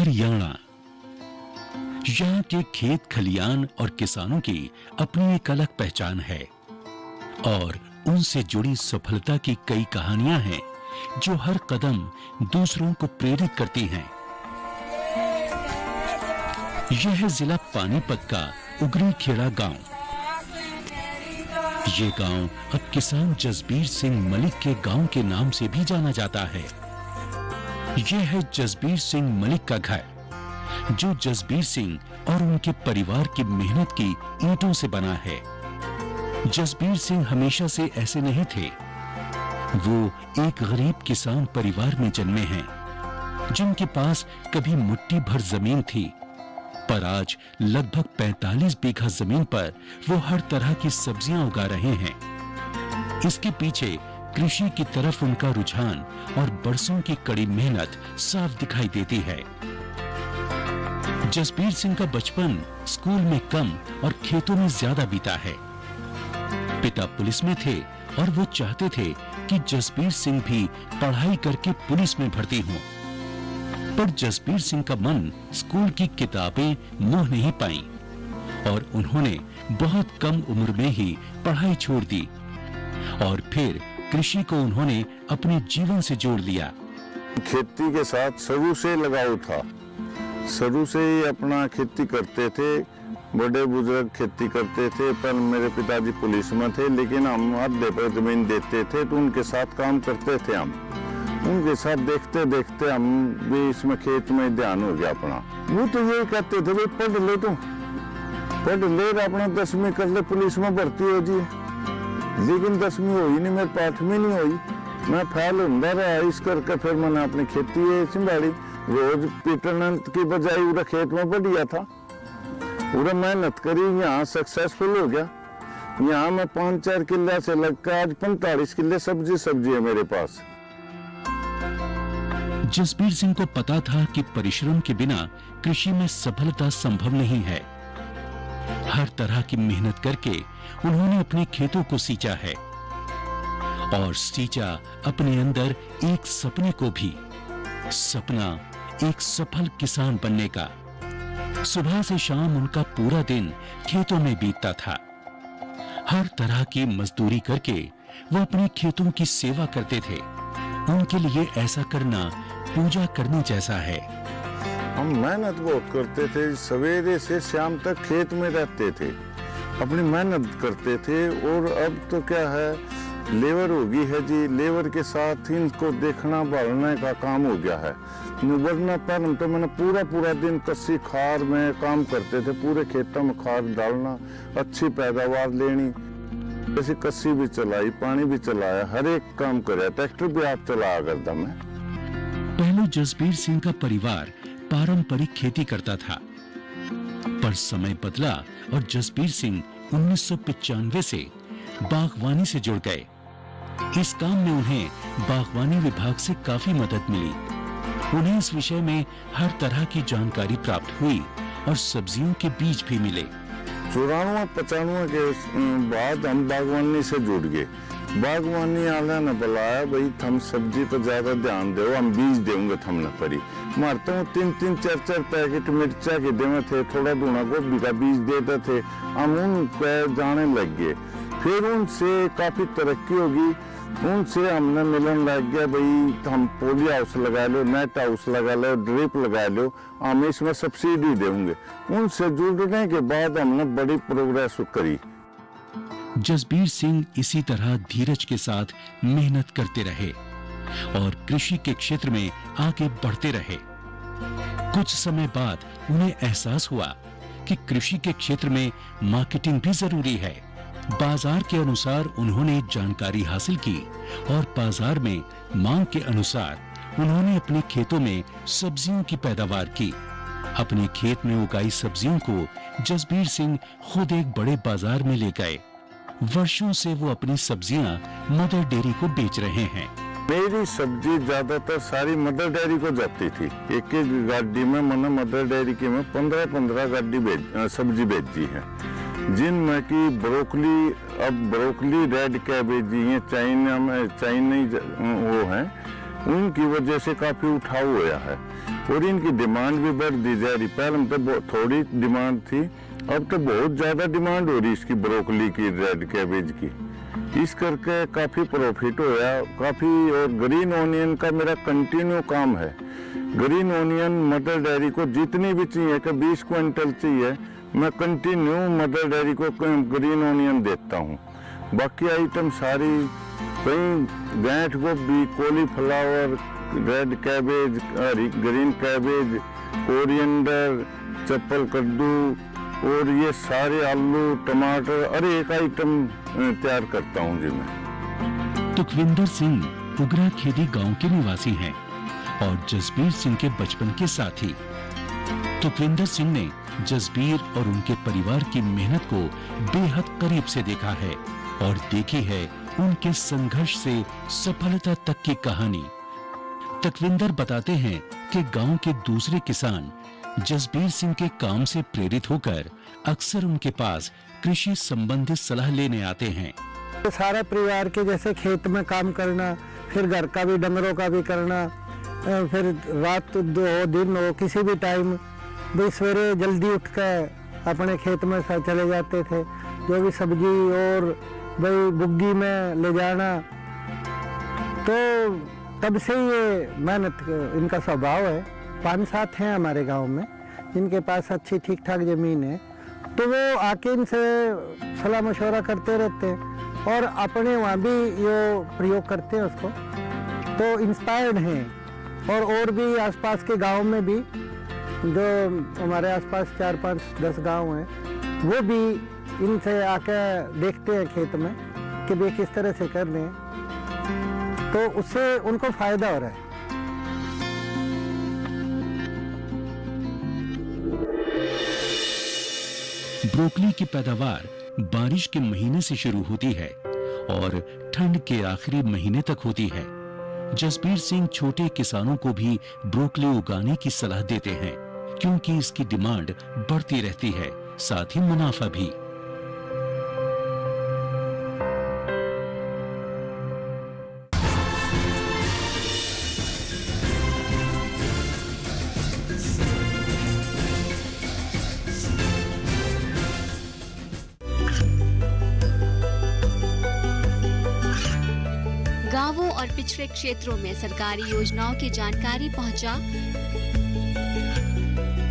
हरियाणा। यहाँ के खेत खलियान और किसानों की अपनी एक अलग पहचान है और उनसे जुड़ी सफलता की कई कहानियां हैं जो हर कदम दूसरों को प्रेरित करती हैं। यह है जिला पानीपत का उगरी खेड़ा गांव। ये गांव अब किसान जसबीर सिंह मलिक के गांव के नाम से भी जाना जाता है। यह है जसबीर सिंह मलिक का घर, जो जसबीर सिंह और उनके परिवार की मेहनत की ईंटों से बना है। जसबीर सिंह हमेशा से ऐसे नहीं थे। वो एक गरीब किसान परिवार में जन्मे हैं, जिनके पास कभी मुट्ठी भर जमीन थी, पर आज लगभग 45 बीघा जमीन पर वो हर तरह की सब्जियां उगा रहे हैं। इसके पीछे कृषि की तरफ उनका रुझान और बरसों की कड़ी मेहनत साफ दिखाई देती है। जसबीर सिंह का बचपन स्कूल में कम और खेतों में ज्यादा बीता है। पिता पुलिस में थे और वो चाहते थे कि जसबीर सिंह भी पढ़ाई करके पुलिस में भर्ती हों, पर जसबीर सिंह का मन स्कूल की किताबें मोह नहीं पाई और उन्होंने बहुत कम उम्र में ही पढ़ाई छोड़ दी और फिर कृषि को उन्होंने अपने जीवन से जोड़ लिया। खेती के साथ शुरू से लगाव था। शुरू से ही अपना खेती करते थे। बड़े बुजुर्ग खेती करते थे, पर मेरे पिताजी पुलिस में थे, लेकिन हम आधे पर जमीन देते थे तो उनके साथ काम करते थे। हम उनके साथ देखते देखते हम भी इसमें खेत में ध्यान हो गया अपना। वो तो यही कहते थे, भाई पढ़ ले, तू पढ़ ले, अपना 10वीं कर ले, पुलिस में भर्ती हो जी। लेकिन 10वीं हुई नहीं, मेरी 8वीं नहीं हुई। मैं फेल होता रहा। इस करके फिर मैंने अपनी खेती संभाली। रोज पीटन की बजाय उधर खेत में बढ़िया था, पूरा मेहनत करी, यहाँ सक्सेसफुल हो गया। यहाँ मैं 5-4 किले से लगकर आज 45 किले सब्जी है मेरे पास। जसबीर सिंह को पता था कि परिश्रम के बिना कृषि में सफलता संभव नहीं है। हर तरह की मेहनत करके उन्होंने अपने खेतों को सींचा है और सींचा अपने अंदर एक सपने को भी, सपना एक सफल किसान बनने का। सुबह से शाम उनका पूरा दिन खेतों में बीतता था। हर तरह की मजदूरी करके वो अपने खेतों की सेवा करते थे। उनके लिए ऐसा करना पूजा करने जैसा है। हम मेहनत बहुत करते थे, सवेरे से शाम तक खेत में रहते थे, अपनी मेहनत करते थे। और अब तो क्या है, लेबर हो गई है जी, लेबर के साथ इनको देखना भालने का काम हो गया है। वरना पहले तो मैंने पूरा दिन कस्सी खार में काम करते थे, पूरे खेतों में खाद डालना, अच्छी पैदावार लेनी। जैसे कस्सी भी चलाई, पानी भी चलाया, हर एक काम कराया, ट्रैक्टर भी आप चलाया करता मैं। पहले जसबीर सिंह का परिवार पारंपरिक खेती करता था, पर समय बदला और जसबीर सिंह 1995 से बागवानी से जुड़ गए। इस काम में उन्हें बागवानी विभाग से काफी मदद मिली। उन्हें इस विषय में हर तरह की जानकारी प्राप्त हुई और सब्जियों के बीज भी मिले। 94-95 के बाद हम बागवानी से जुड़ गए। बागवानी वाले ने बुलाया, भाई हम सब्जी पर ज्यादा ध्यान दो, हम बीज देंगे हमने परी। मारते हूँ 3-3, 4-4 पैकेट मिर्चा के देवे थे, थोड़ा धुना गोभी का बीज देते थे। हम उन पे जाने लग गए। फिर उनसे काफी तरक्की होगी। उनसे हमने मिलन लग गया, भाई हम पोली हाउस लगा लो, नेट हाउस लगा लो, ड्रिप लगा लो, हम इसमें सब्सिडी देंगे। उनसे जुड़ने के बाद हमने बड़ी प्रोग्रेस करी। जसबीर सिंह इसी तरह धीरज के साथ मेहनत करते रहे और कृषि के क्षेत्र में आगे बढ़ते रहे। कुछ समय बाद उन्हें एहसास हुआ कि कृषि के क्षेत्र में मार्केटिंग भी जरूरी है। बाजार के अनुसार उन्होंने जानकारी हासिल की और बाजार में मांग के अनुसार उन्होंने अपने खेतों में सब्जियों की पैदावार की। अपने खेत में उगाई सब्जियों को जसबीर सिंह खुद एक बड़े बाजार में ले गए। वर्षों से वो अपनी सब्जियां मदर डेयरी को बेच रहे हैं। मेरी सब्जी ज्यादातर सारी मदर डेयरी को जाती थी। एक गाड़ी में मैंने मदर डेयरी की में 15-15 गाड़ी सब्जी बेची है, जिनमें की ब्रोकली, अब ब्रोकली, रेड कैबेज, ये चाइना में चाइनीज वो है, उनकी वजह से काफी उठाव हुआ है। और इनकी डिमांड भी बढ़ दी जा रही। पहले तो थोड़ी डिमांड थी, अब तो बहुत ज़्यादा डिमांड हो रही इसकी, ब्रोकली की, रेड कैबेज की। इस करके काफ़ी प्रॉफिट होया काफ़ी। और ग्रीन ओनियन का मेरा कंटिन्यू काम है। ग्रीन ओनियन मदर डेयरी को जितनी भी चाहिए कि 20 क्विंटल चाहिए, मैं कंटिन्यू मदर डेयरी को ग्रीन ओनियन देता हूँ। बाकी आइटम सारी कहीं गांठ गोभी, cauliflower, red cabbage, green cabbage, coriander, चप्पल कद्दू और ये सारे आलू, टमाटर, हर एक आइटम तैयार करता हूँ जी मैं। तुकविंदर सिंह उगरा खेड़ी गांव के निवासी हैं और जसबीर सिंह के बचपन के साथी। तुकविंदर सिंह ने जसबीर और उनके परिवार की मेहनत को बेहद करीब से देखा है और देखी है उनके संघर्ष से सफलता तक की कहानी। तुकविंदर बताते हैं कि गांव के दूसरे किसान जसबीर सिंह के काम से प्रेरित होकर अक्सर उनके पास कृषि संबंधित सलाह लेने आते हैं। तो सारा परिवार के जैसे खेत में काम करना, फिर घर का भी, डंगरों का भी करना, फिर रात दो दिन हो किसी भी टाइम भाई सवेरे जल्दी उठ कर अपने खेत में चले जाते थे। जो भी सब्जी और भाई बुग्गी में ले जाना, तो तब से ये मेहनत इनका स्वभाव है। 5-7 हैं हमारे गांव में जिनके पास अच्छी ठीक ठाक जमीन है, तो वो आके इनसे सलाह मशवरा करते रहते हैं और अपने वहाँ भी ये प्रयोग करते हैं उसको, तो इंस्पायर्ड हैं। और भी आसपास के गांव में भी, जो हमारे आसपास 4-5-10 गांव हैं, वो भी इनसे आके देखते हैं खेत में कि वे किस तरह से कर रहे हैं, तो उससे उनको फायदा हो रहा है। ब्रोकली की पैदावार बारिश के महीने से शुरू होती है और ठंड के आखिरी महीने तक होती है। जसबीर सिंह छोटे किसानों को भी ब्रोकली उगाने की सलाह देते हैं क्योंकि इसकी डिमांड बढ़ती रहती है, साथ ही मुनाफा भी। गांवों और पिछड़े क्षेत्रों में सरकारी योजनाओं की जानकारी पहुंचा।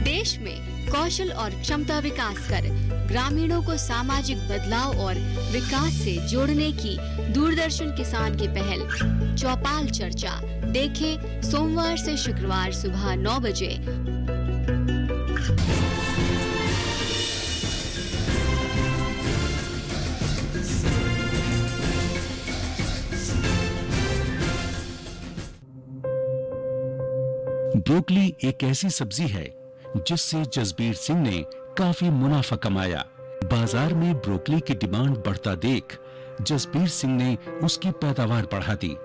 देश में कौशल और क्षमता विकास कर ग्रामीणों को सामाजिक बदलाव और विकास से जोड़ने की दूरदर्शन किसान की पहल चौपाल चर्चा देखें सोमवार से शुक्रवार सुबह 9 बजे। ब्रोकली एक ऐसी सब्जी है जिससे जसबीर सिंह ने काफी मुनाफा कमाया। बाजार में ब्रोकली की डिमांड बढ़ता देख जसबीर सिंह ने उसकी पैदावार बढ़ा दी।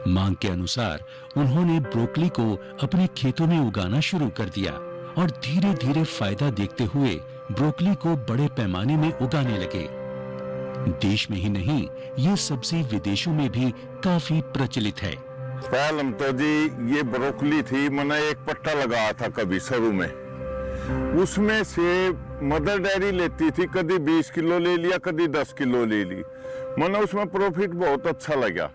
मांग के अनुसार उन्होंने ब्रोकली को अपने खेतों में उगाना शुरू कर दिया और धीरे धीरे फायदा देखते हुए ब्रोकली को बड़े पैमाने में उगाने लगे। देश में ही नहीं, ये सब्जी विदेशों में भी काफी प्रचलित है। पहले तो जी ये ब्रोकली थी, मैंने एक पट्टा लगाया था कभी शुरू में, उसमें से मदर डेयरी लेती थी, कभी 20 किलो ले लिया, कभी 10 किलो ले ली। मैंने उसमें प्रॉफिट बहुत अच्छा लगा।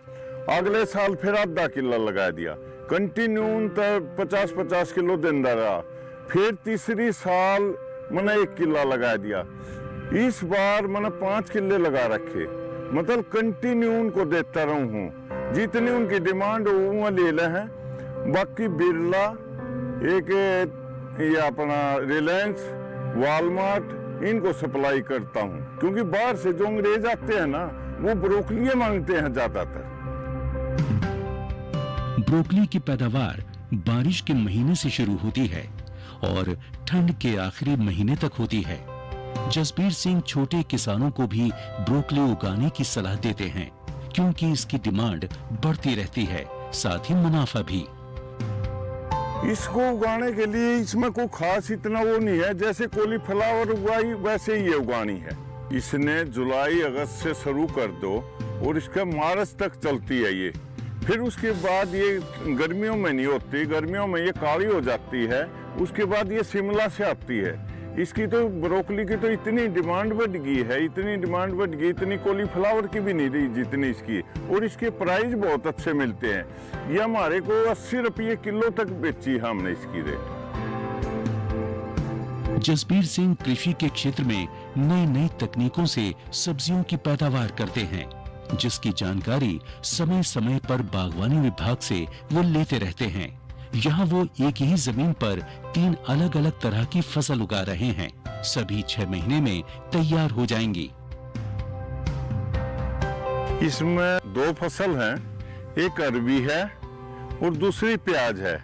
अगले साल फिर आधा किलो लगा दिया, कंटिन्यू 50-50 किलो देता रहा। फिर तीसरी साल मैंने 1 किलो लगा दिया। इस बार मैंने 5 किले लगा रखे, मतलब कंटिन्यू उनको देता रहूं हूँ। जितनी उनकी डिमांड हो वो ले ले हैं। बाकी बिरला, एक ये अपना रिलायंस, वॉलमार्ट, इनको सप्लाई करता हूँ क्योंकि बाहर से जो अंग्रेज आते हैं ना, वो ब्रोकली मांगते हैं ज्यादातर। ब्रोकली की पैदावार बारिश के महीने से शुरू होती है और ठंड के आखिरी महीने तक होती है। जसबीर सिंह छोटे किसानों को भी ब्रोकली उगाने की सलाह देते हैं क्योंकि इसकी डिमांड बढ़ती रहती है, साथ ही मुनाफा भी। इसको उगाने के लिए इसमें कोई खास इतना वो नहीं है, जैसे कॉलीफ्लावर उगाई वैसे ही ये उगानी है। इसने जुलाई अगस्त से शुरू कर दो और इसका मार्च तक चलती है ये। फिर उसके बाद ये गर्मियों में नहीं होती, गर्मियों में ये काली हो जाती है। उसके बाद ये शिमला से आती है। इसकी तो ब्रोकली की तो इतनी डिमांड बढ़ गई है, इतनी डिमांड बढ़ गई, इतनी कॉलीफ्लावर की भी नहीं रही जितनी इसकी। और इसके प्राइस बहुत अच्छे मिलते हैं। ये हमारे को 80 रुपये किलो तक बेची है हमने इसकी रेट। जसबीर सिंह कृषि के क्षेत्र में नई नई तकनीकों से सब्जियों की पैदावार करते हैं, जिसकी जानकारी समय समय पर बागवानी विभाग से वो लेते रहते हैं। यहाँ वो एक ही जमीन पर 3 अलग अलग तरह की फसल उगा रहे हैं। सभी 6 महीने में तैयार हो जाएंगी। इसमें 2 फसल हैं, एक अरबी है और दूसरी प्याज है।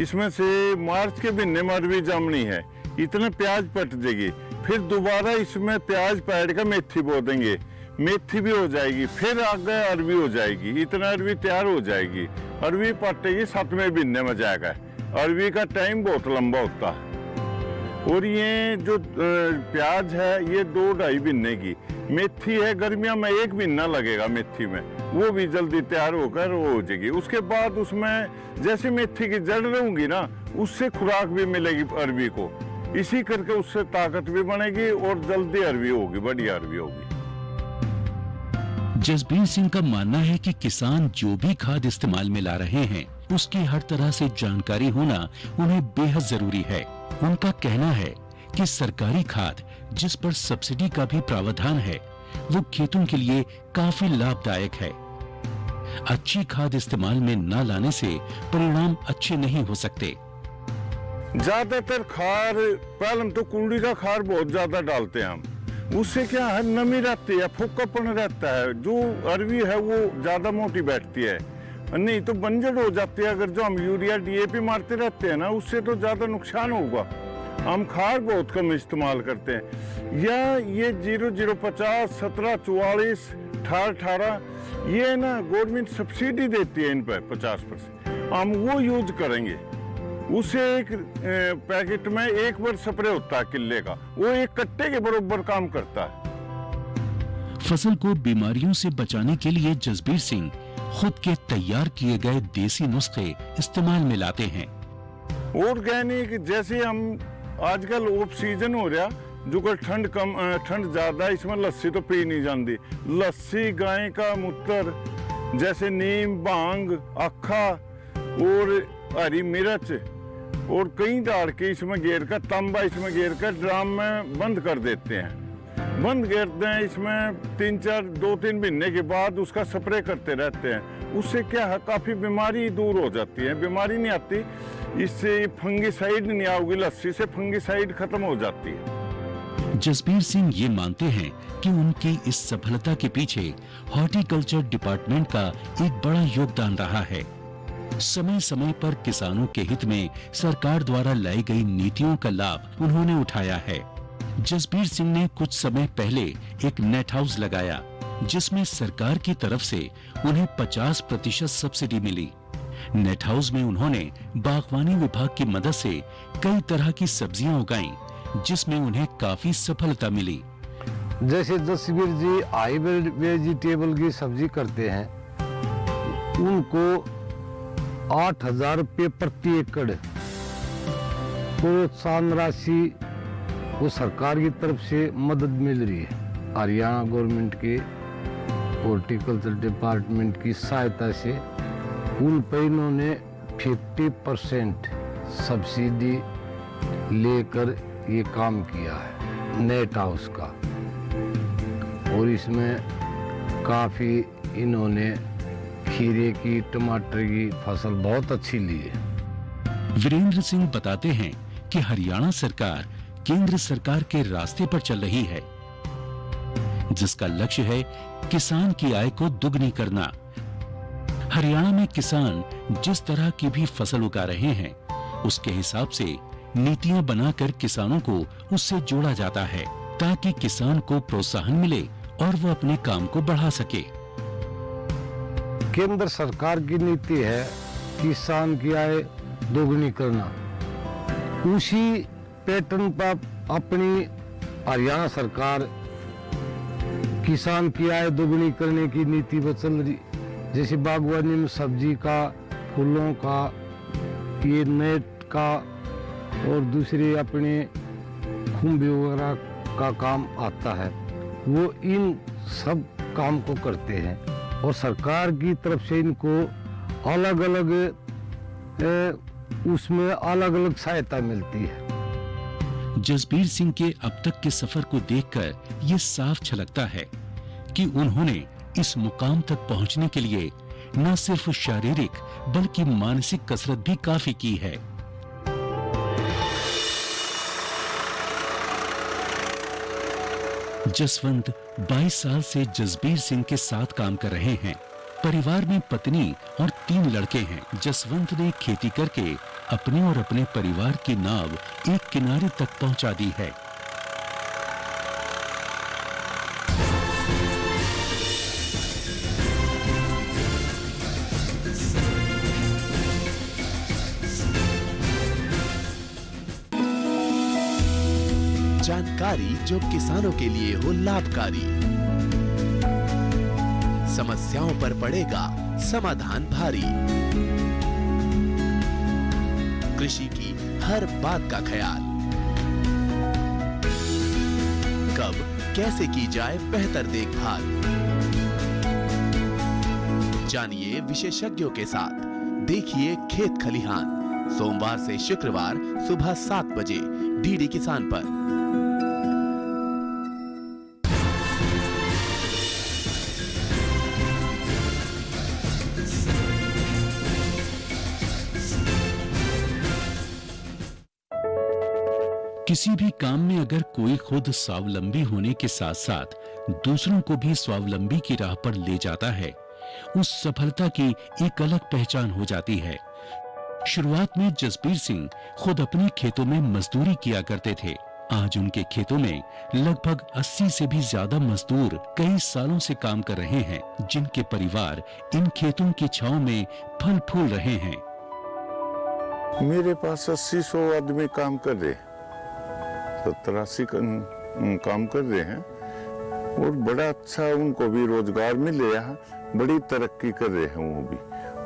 इसमें से मार्च के महीने में अरबी जामनी है, इतना प्याज पट जाएगी। फिर दोबारा इसमें प्याज पैड का मेथी बो देंगे, मेथी भी हो जाएगी, फिर आगे अरबी हो जाएगी, इतना अरबी तैयार हो जाएगी। अरबी पटेगी 7वें महीने में जाएगा। अरबी का टाइम बहुत लंबा होता है। और ये जो प्याज है ये 2-2.5 महीने की। मेथी है गर्मियों में 1 महीना लगेगा मेथी में, वो भी जल्दी तैयार होकर वो हो जाएगी। उसके बाद उसमें जैसे मेथी की जड़ रहूंगी ना, उससे खुराक भी मिलेगी अरबी को, इसी करके उससे ताकत भी बनेगी और जल्दी अरबी होगी, बढ़िया अरबी होगी। जसबीर सिंह का मानना है कि किसान जो भी खाद इस्तेमाल में ला रहे हैं, उसकी हर तरह से जानकारी होना उन्हें बेहद जरूरी है। उनका कहना है कि सरकारी खाद, जिस पर सब्सिडी का भी प्रावधान है, वो खेतों के लिए काफी लाभदायक है। अच्छी खाद इस्तेमाल में न लाने से परिणाम अच्छे नहीं हो सकते। ज्यादातर खार पहले तो कुंडी का खार बहुत ज्यादा डालते हैं हम। उससे क्या है, नमी रहती है, फुक्कापन रहता है। जो अरबी है वो ज्यादा मोटी बैठती है, नहीं तो बंजर हो जाती है। अगर जो हम यूरिया DAP मारते रहते हैं ना, उससे तो ज्यादा नुकसान होगा। हम खाद बहुत कम इस्तेमाल करते हैं। या ये 0050, 1744, 1818 ये ना गवर्नमेंट सब्सिडी देती है इन पर 50%। हम वो यूज करेंगे। उसे एक पैकेट में 1 बार स्प्रे होता है किले का, वो 1 कट्टे के बराबर काम करता है। फसल को बीमारियों से बचाने के लिए जसबीर सिंह खुद के तैयार किए गए देसी नुस्खे इस्तेमाल में लाते हैं। ऑर्गेनिक जैसे हम आजकल ऑफ सीजन हो रहा, जो कर ठंड कम, ठंड ज्यादा, इसमें लस्सी तो पी नहीं जाती। लस्सी गाय का मूत्र, जैसे नीम, भांग, अखा और हरी मिर्च और कई डाल के इसमें घेर कर, तांबा इसमें घेर कर ड्राम में बंद कर देते हैं। बंद करते हैं, इसमें 2-3 महीने के बाद उसका स्प्रे करते रहते हैं। उससे क्या है, काफी बीमारी दूर हो जाती है। बीमारी नहीं आती, इससे फंगिसाइड नहीं आओगी, लस्सी से फंगिसाइड खत्म हो जाती है। जसबीर सिंह ये मानते हैं कि उनकी इस सफलता के पीछे हॉर्टिकल्चर डिपार्टमेंट का एक बड़ा योगदान रहा है। समय समय पर किसानों के हित में सरकार द्वारा लाई गई नीतियों का लाभ उन्होंने उठाया है। जसबीर सिंह ने कुछ समय पहले एक नेट हाउस लगाया, जिसमें सरकार की तरफ से उन्हें 50% सब्सिडी मिली। नेट हाउस में उन्होंने बागवानी विभाग की मदद से कई तरह की सब्जियां उगाई, जिसमें उन्हें काफी सफलता मिली। जैसे जसबीर जी हाइब्रिड वेजिटेबल की सब्जी करते हैं, उनको 8,000 रुपये प्रति एकड़ प्रोत्साहन राशि वो सरकार की तरफ से मदद मिल रही है। हरियाणा गवर्नमेंट के हॉर्टिकल्चर डिपार्टमेंट की सहायता से उन पर इन्होंने 50% सब्सिडी लेकर ये काम किया है नेट हाउस का। और इसमें काफ़ी इन्होंने खीरे की, टमाटर की फसल बहुत अच्छी ली है। वीरेंद्र सिंह बताते हैं कि हरियाणा सरकार केंद्र सरकार के रास्ते पर चल रही है, जिसका लक्ष्य है किसान की आय को दुगनी करना। हरियाणा में किसान जिस तरह की भी फसल उगा रहे हैं, उसके हिसाब से नीतियां बनाकर किसानों को उससे जोड़ा जाता है, ताकि किसान को प्रोत्साहन मिले और वो अपने काम को बढ़ा सके। केंद्र सरकार की नीति है किसान की आय दोगुनी करना। उसी पैटर्न पर अपनी हरियाणा सरकार किसान की आय दोगुनी करने की नीति पर चल रही। जैसे बागवानी में सब्जी का, फूलों का, ये नेट का और दूसरे अपने खुम्बे वगैरह का काम आता है, वो इन सब काम को करते हैं और सरकार की तरफ से इनको अलग अलग उसमें अलग अलग सहायता मिलती है। जसबीर सिंह के अब तक के सफर को देखकर ये साफ झलकता है कि उन्होंने इस मुकाम तक पहुंचने के लिए न सिर्फ शारीरिक बल्कि मानसिक कसरत भी काफी की है। जसवंत 22 साल से जसबीर सिंह के साथ काम कर रहे हैं। परिवार में पत्नी और 3 लड़के हैं। जसवंत ने खेती करके अपने और अपने परिवार की नाव एक किनारे तक पहुंचा दी है। जानकारी जो किसानों के लिए हो लाभकारी, समस्याओं पर पड़ेगा समाधान भारी, कृषि की हर बात का ख्याल, कब कैसे की जाए बेहतर देखभाल, जानिए विशेषज्ञों के साथ, देखिए खेत खलिहान, सोमवार से शुक्रवार सुबह 7 बजे डीडी किसान पर। किसी भी काम में अगर कोई खुद स्वावलंबी होने के साथ साथ दूसरों को भी स्वावलंबी की राह पर ले जाता है, उस सफलता की एक अलग पहचान हो जाती है। शुरुआत में जसबीर सिंह खुद अपने खेतों में मजदूरी किया करते थे। आज उनके खेतों में लगभग 80 से भी ज्यादा मजदूर कई सालों से काम कर रहे हैं, जिनके परिवार इन खेतों की छांव में फल फूल रहे हैं। मेरे पास 80-100 आदमी काम कर रहे हैं, 70-80 काम कर रहे हैं और बड़ा अच्छा उनको भी रोजगार मिल रहा है, बड़ी तरक्की कर रहे हैं वो भी।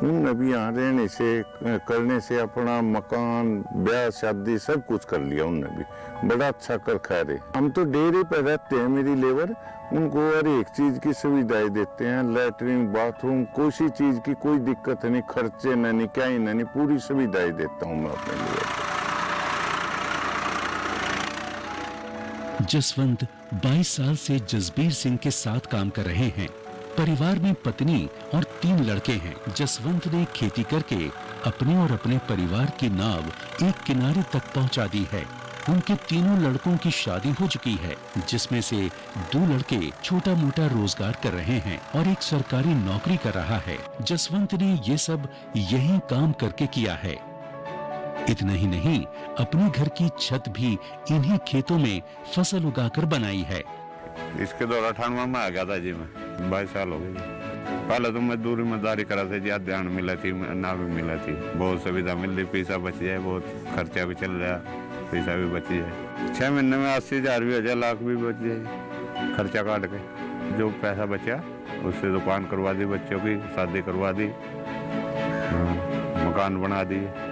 उनने भी यहाँ रहने से करने से अपना मकान, ब्याह शादी सब कुछ कर लिया उनने भी, बड़ा अच्छा कर खा रहे। हम तो डेरे पर रहते हैं, मेरी लेबर, उनको हर एक चीज की सुविधाएं देते हैं, लैट्रिन बाथरूम, कोई सी चीज की कोई दिक्कत नहीं, खर्चे नहीं, क्या ही नहीं, पूरी सुविधाएं देता हूँ मैं अपने लेबर को। जसवंत 22 साल से जसबीर सिंह के साथ काम कर रहे हैं। परिवार में पत्नी और 3 लड़के हैं। जसवंत ने खेती करके अपने और अपने परिवार की नाव एक किनारे तक पहुंचा दी है। उनके तीनों लड़कों की शादी हो चुकी है, जिसमें से 2 लड़के छोटा मोटा रोजगार कर रहे हैं और एक सरकारी नौकरी कर रहा है। जसवंत ने ये सब यही काम करके किया है। इतना ही नहीं, अपने घर की छत भी इन्हीं खेतों में फसल उगाकर बनाई है। इसके दौरान 98 में आ गया था जी, मैं 22 साल हो गए। पहले तो मजदूरी मजदारी करा थे जी, ध्यान मिला थी ना भी मिला थी, बहुत सुविधा मिल रही, पैसा बच जाए, बहुत खर्चा भी चल रहा, पैसा भी बच जाए। 6 महीने में 80,000 भी हो जाए, लाख भी बच जाए खर्चा काट के। जो पैसा बचा उससे दुकान करवा दी, बच्चों की शादी करवा दी, मकान बना दिए।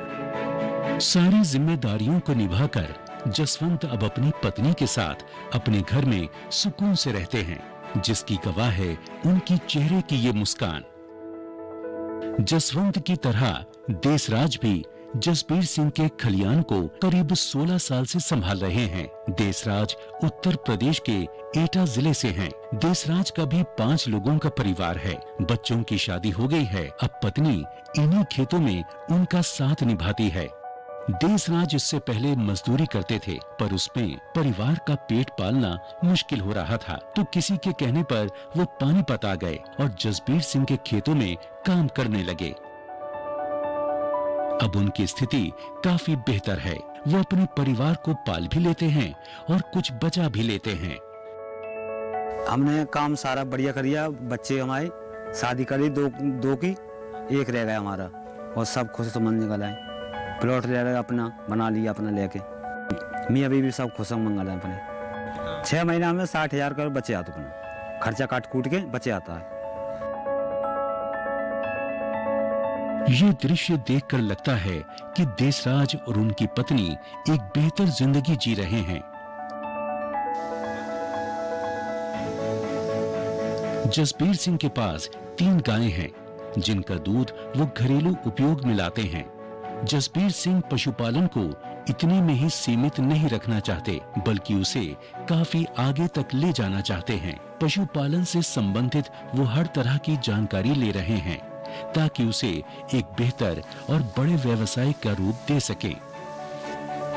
सारी जिम्मेदारियों को निभाकर जसवंत अब अपनी पत्नी के साथ अपने घर में सुकून से रहते हैं, जिसकी गवाह है उनकी चेहरे की ये मुस्कान। जसवंत की तरह देसराज भी जसबीर सिंह के खलियान को करीब 16 साल से संभाल रहे हैं। देसराज उत्तर प्रदेश के एटा जिले से हैं। देसराज का भी 5 लोगों का परिवार है। बच्चों की शादी हो गई है। अब पत्नी इन्हीं खेतों में उनका साथ निभाती है। देसराज इससे पहले मजदूरी करते थे, पर उसमें परिवार का पेट पालना मुश्किल हो रहा था, तो किसी के कहने पर वो पानीपत आ गए और जसबीर सिंह के खेतों में काम करने लगे। अब उनकी स्थिति काफी बेहतर है। वो अपने परिवार को पाल भी लेते हैं और कुछ बचा भी लेते हैं। हमने काम सारा बढ़िया कर लिया। बच्चे हमारे शादी करी, दो की, एक रह गया हमारा, और सब खुश समझ निकल आए। प्लॉट ले रहे अपना बना लिया, अपना लेके मियाँ बीवी सब खुश मंगल है अपने। 6 महीना में 60,000 कर बचे आता, अपना खर्चा काट कूट के बचे आता है। ये दृश्य देखकर लगता है कि देसराज और उनकी पत्नी एक बेहतर जिंदगी जी रहे हैं। जसबीर सिंह के पास 3 गायें हैं, जिनका दूध वो घरेलू उपयोग में लाते हैं। जसबीर सिंह पशुपालन को इतने में ही सीमित नहीं रखना चाहते, बल्कि उसे काफी आगे तक ले जाना चाहते हैं। पशुपालन से संबंधित वो हर तरह की जानकारी ले रहे हैं, ताकि उसे एक बेहतर और बड़े व्यवसाय का रूप दे सके।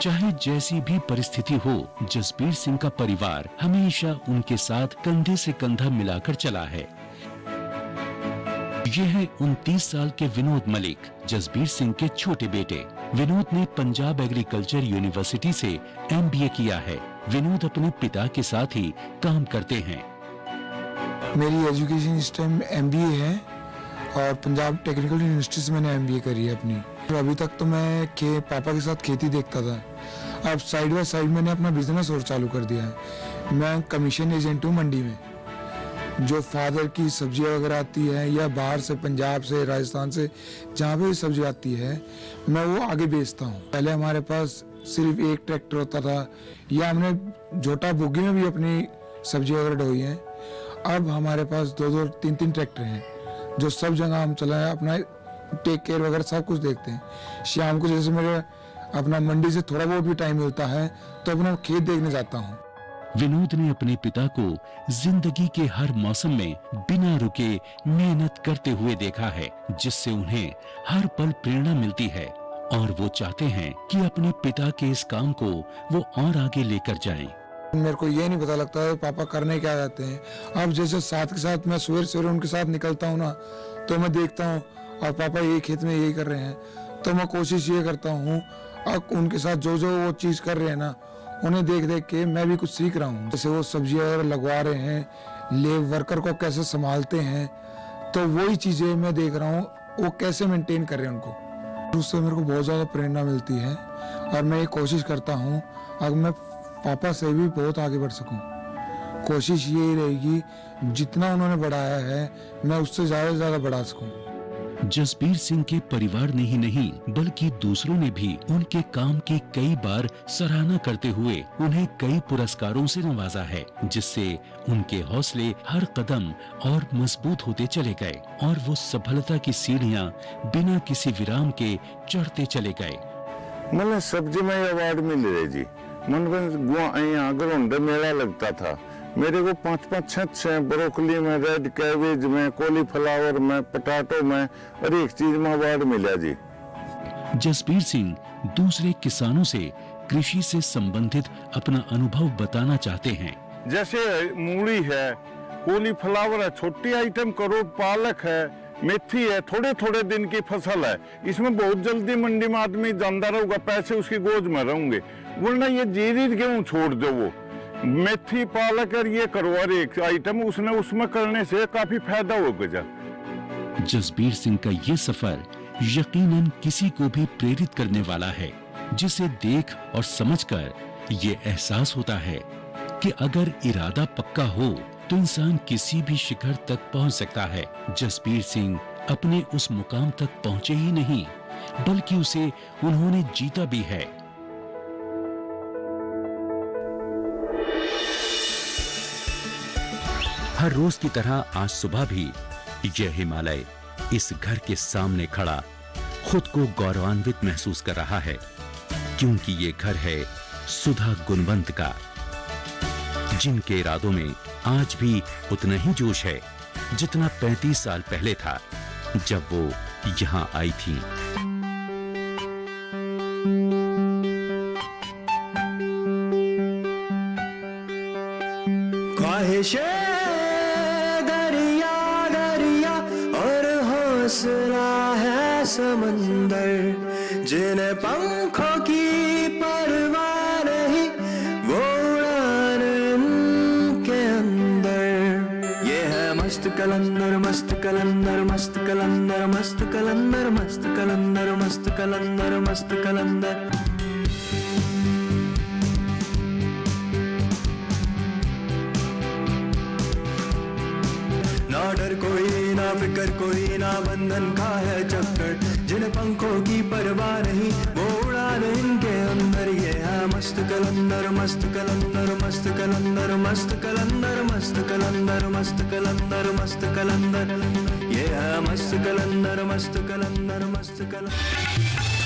चाहे जैसी भी परिस्थिति हो, जसबीर सिंह का परिवार हमेशा उनके साथ कंधे से कंधा मिलाकर चला है। ये है 29 साल के विनोद मलिक, जसबीर सिंह के छोटे बेटे। विनोद ने पंजाब एग्रीकल्चर यूनिवर्सिटी से MBA किया है। विनोद अपने पिता के साथ ही काम करते हैं। मेरी एजुकेशन इस टाइम MBA है और पंजाब टेक्निकल यूनिवर्सिटी से मैंने MBA करी है अपनी। अभी तक तो मैं पापा के साथ खेती देखता था, अब साइड बाय साइड मैंने अपना बिजनेस और चालू कर दिया है। मैं कमीशन एजेंट हूँ मंडी में। जो फादर की सब्जियाँ वगैरह आती है या बाहर से पंजाब से राजस्थान से जहाँ पे भी सब्जी आती है, मैं वो आगे बेचता हूँ। पहले हमारे पास सिर्फ एक ट्रैक्टर होता था, या हमने झोटा बुग्गी में भी अपनी सब्जी वगैरह ढोई है। अब हमारे पास 2-2, 3-3 ट्रैक्टर हैं, जो सब जगह हम चलाएं, अपना टेक केयर वगैरह सब कुछ देखते हैं। शाम को जैसे मेरे अपना मंडी से थोड़ा बहुत भी टाइम मिलता है तो अपना खेत देखने जाता हूँ। विनोद ने अपने पिता को जिंदगी के हर मौसम में बिना रुके मेहनत करते हुए देखा है, जिससे उन्हें हर पल प्रेरणा मिलती है और वो चाहते हैं कि अपने पिता के इस काम को वो और आगे लेकर जाएं। मेरे को ये नहीं पता लगता है पापा करने क्या जाते हैं। अब जैसे साथ के साथ मैं सवेरे उनके साथ निकलता हूँ ना, तो मैं देखता हूँ और पापा ये खेत में यही कर रहे हैं, तो मैं कोशिश ये करता हूँ अब उनके साथ जो जो वो चीज कर रहे हैं ना, उन्हें देख देख के मैं भी कुछ सीख रहा हूँ। जैसे वो सब्जियाँ वगैरह लगवा रहे हैं, लेबर वर्कर को कैसे संभालते हैं, तो वही चीजें मैं देख रहा हूँ वो कैसे मेंटेन कर रहे हैं उनको। उससे मेरे को बहुत ज्यादा प्रेरणा मिलती है और मैं ये कोशिश करता हूँ अगर मैं पापा से भी बहुत आगे बढ़ सकूं। कोशिश यही रहेगी जितना उन्होंने बढ़ाया है मैं उससे ज्यादा से ज्यादा बढ़ा सकूं। जसबीर सिंह के परिवार ने ही नहीं, बल्कि दूसरों ने भी उनके काम की कई बार सराहना करते हुए उन्हें कई पुरस्कारों से नवाजा है, जिससे उनके हौसले हर कदम और मजबूत होते चले गए और वो सफलता की सीढ़ियां बिना किसी विराम के चढ़ते चले गए। मतलब सब्जी में अवार्ड मिल रहे जी। मन यहाँ ग्राउंड मेला लगता था, मेरे को 5-5, 6 ब्रोकली में, रेड कैबेज में, कॉलीफ्लावर में, पटाटो में और एक चीज में अवार्ड मिला जी। जसबीर सिंह दूसरे किसानों से कृषि से संबंधित अपना अनुभव बताना चाहते हैं। जैसे मूली है, कॉलीफ्लावर है, छोटी आइटम करो, पालक है, मेथी है, थोड़े थोड़े दिन की फसल है। इसमें बहुत जल्दी मंडी में आदमी जानता रहेगा, पैसे उसकी गोद में रहेंगे, वरना ये जीरी क्यों छोड़ दो। वो मेथी, पालक और ये करो और एक आइटम उसने उसमें करने से काफी फायदा होगा। जसबीर सिंह का ये सफर यकीनन किसी को भी प्रेरित करने वाला है, जिसे देख और समझकर ये एहसास होता है कि अगर इरादा पक्का हो तो इंसान किसी भी शिखर तक पहुंच सकता है। जसबीर सिंह अपने उस मुकाम तक पहुंचे ही नहीं, बल्कि उसे उन्होंने जीता भी है। हर रोज की तरह आज सुबह भी यह हिमालय इस घर के सामने खड़ा खुद को गौरवान्वित महसूस कर रहा है, क्योंकि ये घर है सुधा गुणवंत का, जिनके इरादों में आज भी उतना ही जोश है जितना 35 साल पहले था जब वो यहाँ आई थी। दरिया दरिया और हौसला है समंदर, जिन्हें पंखों की परवाह नहीं वो उड़ान उनके अंदर। ये है मस्त कलंदर, मस्त कलंदर, मस्त कलंदर, मस्त कलंदर, मस्त कलंदर, मस्त कलंदर, मस्त कलंदर। ना डर कोई, ना फिक्र कोई, ना बंधन का है चक्कर, जिन पंखों की परवाह नहीं, वो उड़ान इनके अंदर। ये है मस्त कलंदर, मस्त कलंदर, मस्त कलंदर, मस्त कलंदर, मस्त कलंदर, मस्त कलंदर, मस्त कलंदर। ये है मस्त कलंदर, मस्त कलंदर, मस्त कलंदर।